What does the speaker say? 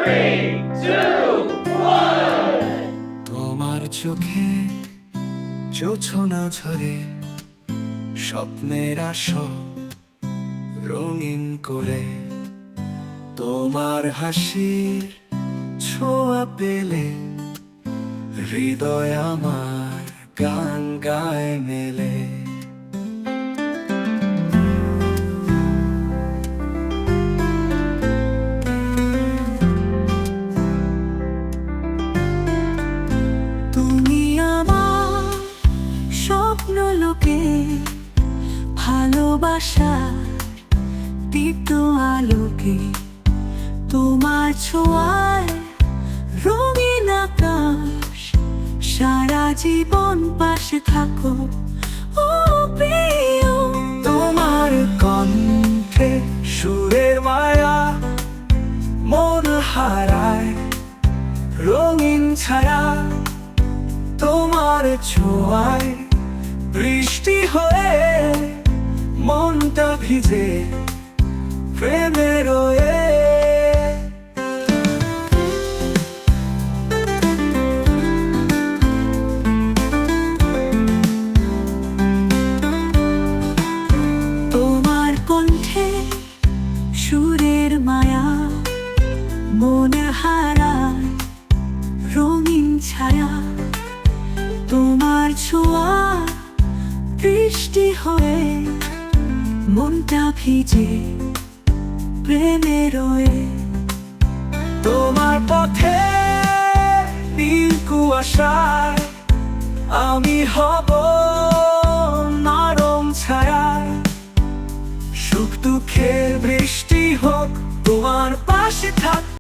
Three, two, one. তোমার চোখে জোছনা ঝরে স্বপ্নের আসো রঙিন করে, তোমার হাসির ছোঁয়া পেলে হৃদয় আমার গান গায় মেলে। তুমি আমার স্বপ্ন লোকে ভালোবাসা দীপ্ত আলোকে, তোমার ছোঁয়ায় রঙিন আকাশ, সারা জীবন পাশে থাকো ও প্রিয়। তোমার কণ্ঠে সুরের মায়া মন হারায় রঙিন ছায়া, তোমার ছোঁয়ায় বৃষ্টি হয়ে মনটা ভিজে প্রেমে রয়ে। তোমার কণ্ঠে সুরের মায়া মন হারায় রঙিন ছায়া, তোমার ছোঁয়া বৃষ্টি হয়ে মনটা ভিজে প্রেমে রয়ে। তোমার পথে নীল কুয়াশায় আমি হব নরম ছায়া, সুখ দুঃখের বৃষ্টি হোক তোমার পাশে থাক।